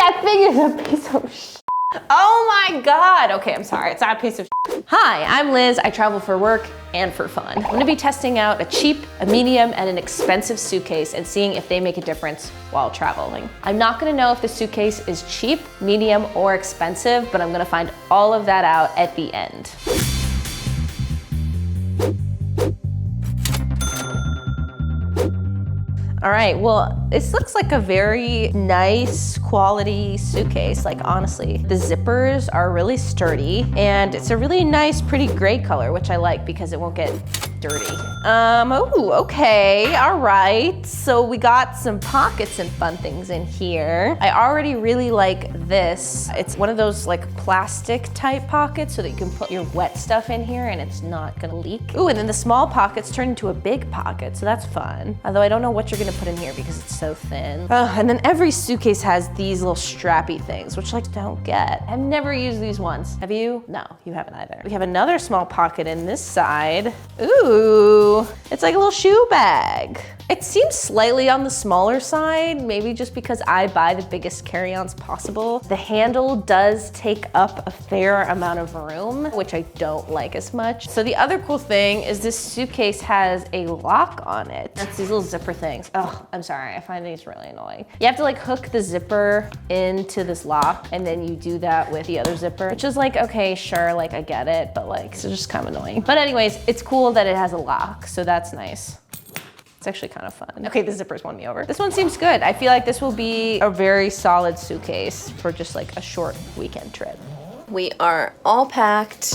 that thing is a piece of shit. Oh my God. Okay, I'm sorry. It's not a piece of shit. Hi, I'm Liz. I travel for work and for fun. I'm gonna be testing out a cheap, a medium, and an expensive suitcase and seeing if they make a difference while traveling. I'm not gonna know if the suitcase is cheap, medium, or expensive, but I'm gonna find all of that out at the end. All right, well, this looks like a very nice quality suitcase, like honestly. The zippers are really sturdy and it's a really nice, pretty gray color, which I like because it won't get dirty. Oh, okay, all right. So we got some pockets and fun things in here. I already really like this. It's one of those like plastic type pockets so that you can put your wet stuff in here and it's not gonna leak. Ooh, and then the small pockets turn into a big pocket, so that's fun. Although I don't know what you're gonna put in here because it's so thin. Oh, and then every suitcase has these little strappy things, which I don't get. I've never used these ones. Have you? No, you haven't either. We have another small pocket in this side. Ooh, it's like a little shoe bag. It seems slightly on the smaller side, maybe just because I buy the biggest carry-ons possible. The handle does take up a fair amount of room, which I don't like as much. So the other cool thing is this suitcase has a lock on it. That's these little zipper things. Oh, I'm sorry, I find these really annoying. You have to like hook the zipper into this lock and then you do that with the other zipper, which is like, okay, sure, like I get it, but like, it's just kind of annoying. But anyways, it's cool that it has a lock, so that's nice. It's actually kind of fun. Okay, the zippers won me over. This one seems good. I feel like this will be a very solid suitcase for just like a short weekend trip. We are all packed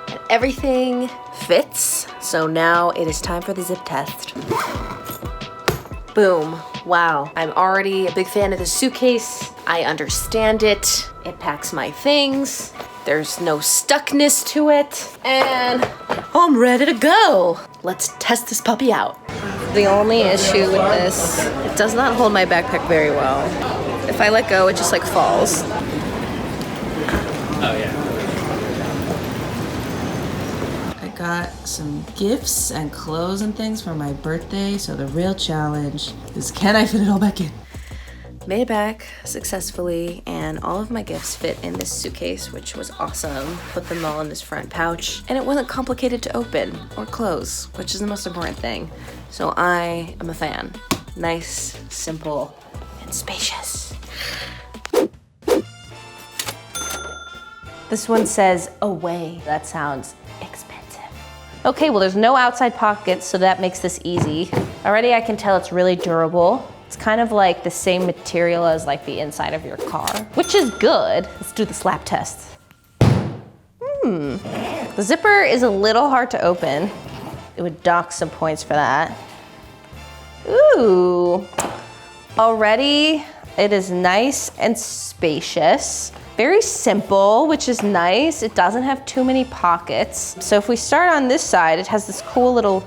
and everything fits. So now it is time for the zip test. Boom. Wow. I'm already a big fan of the suitcase. I understand it. It packs my things. There's no stuckness to it. And I'm ready to go. Let's test this puppy out. The only issue with this, it does not hold my backpack very well. If I let go, it just like falls. Oh yeah. I got some gifts and clothes and things for my birthday, so the real challenge is can I fit it all back in? Made it back successfully, and all of my gifts fit in this suitcase, which was awesome. Put them all in this front pouch, and it wasn't complicated to open or close, which is the most important thing. So I am a fan. Nice, simple, and spacious. This one says away. That sounds expensive. Okay, well there's no outside pockets, so that makes this easy. Already I can tell it's really durable. It's kind of like the same material as like the inside of your car, which is good. Let's do the slap test. The zipper is a little hard to open. It would dock some points for that. Ooh, already it is nice and spacious. Very simple, which is nice. It doesn't have too many pockets. So if we start on this side, it has this cool little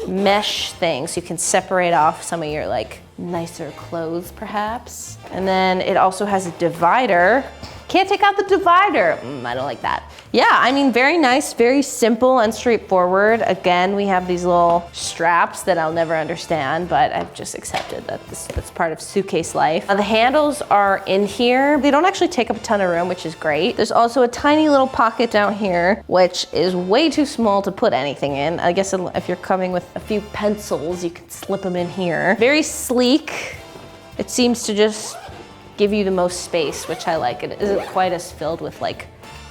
mesh thing so you can separate off some of your like nicer clothes perhaps. And then it also has a divider. Can't take out the divider. I don't like that. Yeah, I mean, very nice, very simple and straightforward. Again, we have these little straps that I'll never understand, but I've just accepted that that's part of suitcase life. The handles are in here. They don't actually take up a ton of room, which is great. There's also a tiny little pocket down here, which is way too small to put anything in. I guess if you're coming with a few pencils, you can slip them in here. Very sleek. It seems to just give you the most space, which I like. It isn't quite as filled with like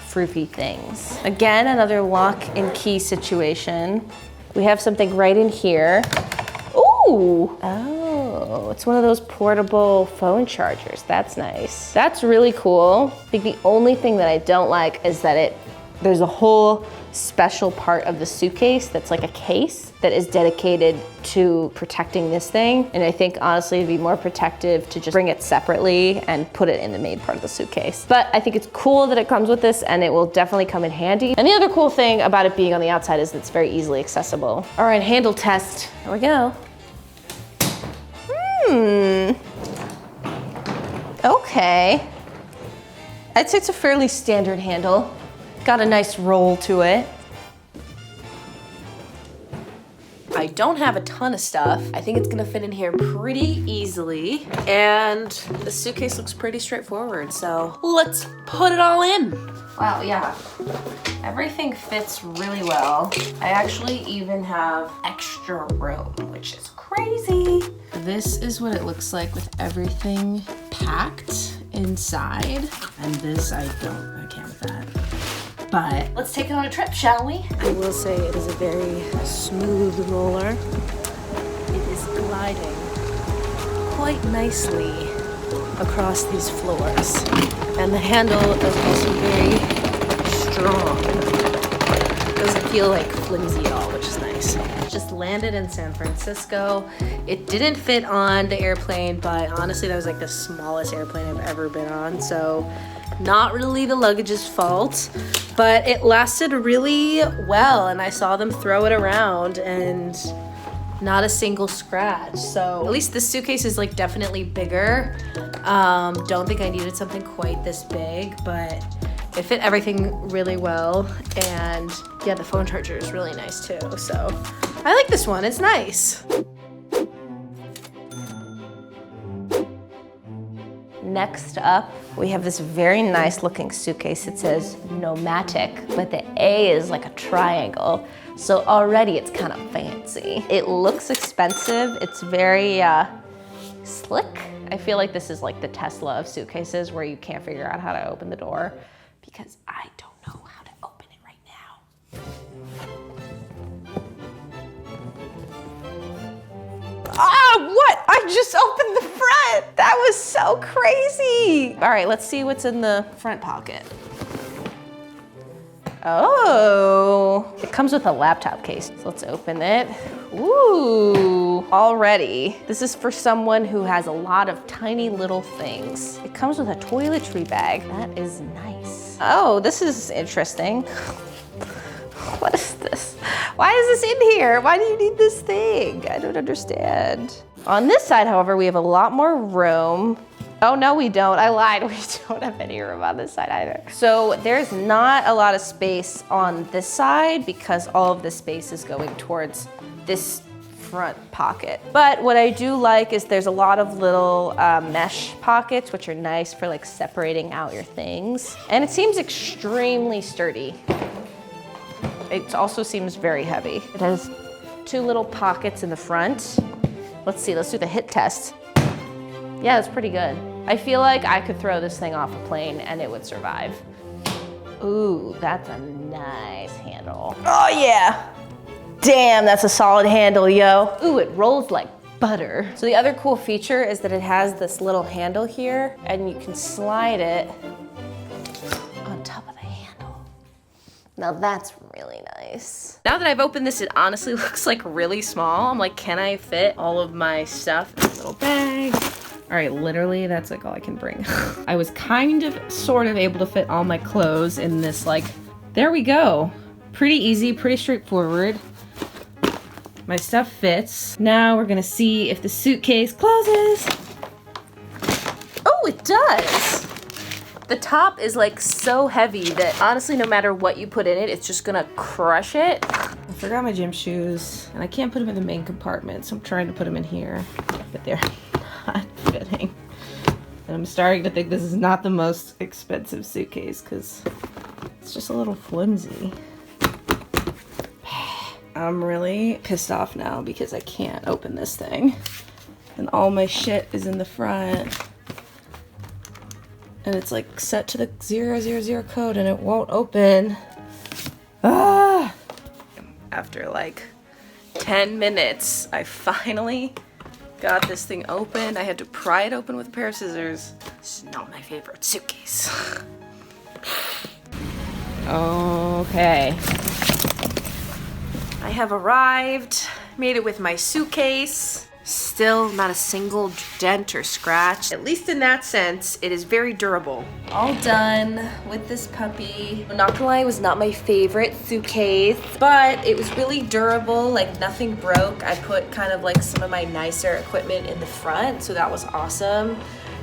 froofy things. Again, another lock and key situation. We have something right in here. Ooh, oh, it's one of those portable phone chargers. That's nice. That's really cool. I think the only thing that I don't like is that there's a whole special part of the suitcase that's like a case that is dedicated to protecting this thing. And I think honestly it'd be more protective to just bring it separately and put it in the main part of the suitcase. But I think it's cool that it comes with this and it will definitely come in handy. And the other cool thing about it being on the outside is that it's very easily accessible. All right, handle test. Here we go. Okay. I'd say it's a fairly standard handle. Got a nice roll to it. I don't have a ton of stuff. I think it's gonna fit in here pretty easily. And the suitcase looks pretty straightforward, so let's put it all in. Wow, yeah. Everything fits really well. I actually even have extra room, which is crazy. This is what it looks like with everything packed inside. And this, I can't with that. But Let's take it on a trip, shall we? I will say it is a very smooth roller. It is gliding quite nicely across these floors. And the handle is also very strong. It doesn't feel like flimsy at all, which is nice. Just landed in San Francisco. It didn't fit on the airplane, but honestly, that was like the smallest airplane I've ever been on. So not really the luggage's fault, but it lasted really well. And I saw them throw it around and not a single scratch. So at least this suitcase is like definitely bigger. Don't think I needed something quite this big, but it fit everything really well. And yeah, the phone charger is really nice too. So I like this one, it's nice. Next up, we have this very nice looking suitcase. It says Nomadic, but the A is like a triangle. So already it's kind of fancy. It looks expensive. It's very slick. I feel like this is like the Tesla of suitcases where you can't figure out how to open the door because I don't know how to open it right now. Ah, what? I just opened the front. That was so crazy. All right, let's see what's in the front pocket. Oh, it comes with a laptop case. So let's open it. Ooh, already. This is for someone who has a lot of tiny little things. It comes with a toiletry bag. That is nice. Oh, this is interesting. What is this? Why is this in here? Why do you need this thing? I don't understand. On this side, however, we have a lot more room. Oh, no, we don't. I lied. We don't have any room on this side either. So there's not a lot of space on this side because all of the space is going towards this front pocket. But what I do like is there's a lot of little mesh pockets, which are nice for like separating out your things. And it seems extremely sturdy. It also seems very heavy. It has two little pockets in the front. Let's see, let's do the hit test. Yeah, that's pretty good. I feel like I could throw this thing off a plane and it would survive. Ooh, that's a nice handle. Oh yeah. Damn, that's a solid handle, yo. Ooh, it rolls like butter. So the other cool feature is that it has this little handle here and you can slide it on top of the handle. Now that's really nice. Now that I've opened this, it honestly looks like really small. I'm like, can I fit all of my stuff in a little bag? All right, literally, that's like all I can bring. I was kind of, sort of able to fit all my clothes in this, like, there we go. Pretty easy, pretty straightforward. My stuff fits. Now we're gonna see if the suitcase closes. Oh, it does. The top is like so heavy that honestly, no matter what you put in it, it's just gonna crush it. I forgot my gym shoes and I can't put them in the main compartment, so I'm trying to put them in here, but they're not fitting. And I'm starting to think this is not the most expensive suitcase because it's just a little flimsy. I'm really pissed off now because I can't open this thing. And all my shit is in the front. And it's like set to the 000 code and it won't open. Ah! After like 10 minutes, I finally got this thing open. I had to pry it open with a pair of scissors. It's not my favorite suitcase. Okay. I have arrived, made it with my suitcase. Still not a single dent or scratch. At least in that sense, it is very durable. All done with this puppy. I'm not gonna lie, it was not my favorite suitcase, but it was really durable, like nothing broke. I put kind of like some of my nicer equipment in the front, so that was awesome.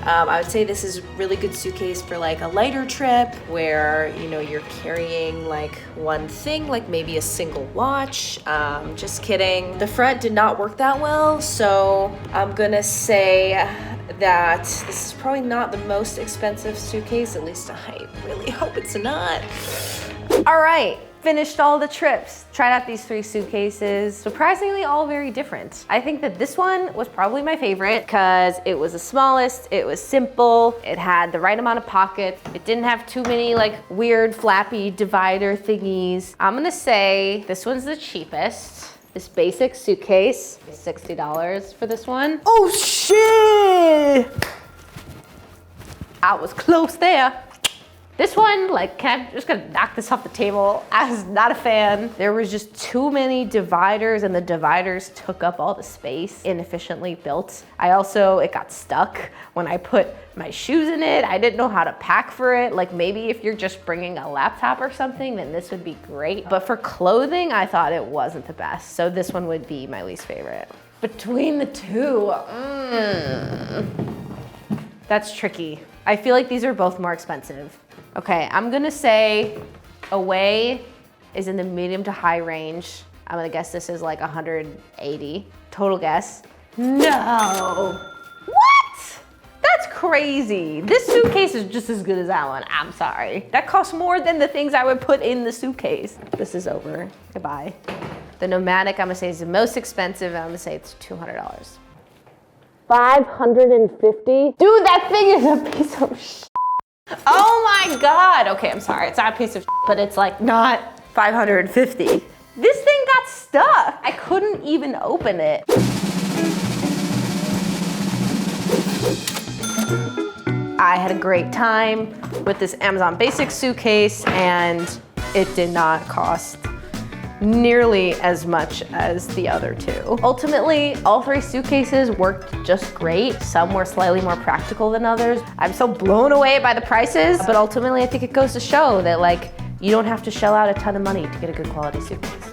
I would say this is a really good suitcase for like a lighter trip where, you know, you're carrying like one thing, like maybe a single watch. Just kidding. The front did not work that well, so I'm gonna say that this is probably not the most expensive suitcase, at least I really hope it's not. All right, finished all the trips. Tried out these 3 suitcases, surprisingly all very different. I think that this one was probably my favorite because it was the smallest, it was simple, it had the right amount of pockets, it didn't have too many like weird flappy divider thingies. I'm gonna say this one's the cheapest. This basic suitcase, $60 for this one. Oh shit! I was close there. This one, like, I'm just gonna knock this off the table. I was not a fan. There was just too many dividers and the dividers took up all the space, inefficiently built. It got stuck when I put my shoes in it. I didn't know how to pack for it. Like maybe if you're just bringing a laptop or something, then this would be great. But for clothing, I thought it wasn't the best. So this one would be my least favorite. Between the two, that's tricky. I feel like these are both more expensive. Okay, I'm gonna say Away is in the medium to high range. I'm gonna guess this is like 180. Total guess. No! What? That's crazy. This suitcase is just as good as that one. I'm sorry. That costs more than the things I would put in the suitcase. This is over. Goodbye. The Nomadic, I'm gonna say is the most expensive, and I'm gonna say it's $200. 550? Dude, that thing is a piece of shit. Oh my God. Okay, I'm sorry. It's not a piece of shit, but it's like not 550. This thing got stuck. I couldn't even open it. I had a great time with this Amazon Basics suitcase, and it did not cost nearly as much as the other 2. Ultimately, all 3 suitcases worked just great. Some were slightly more practical than others. I'm so blown away by the prices, but ultimately I think it goes to show that like you don't have to shell out a ton of money to get a good quality suitcase.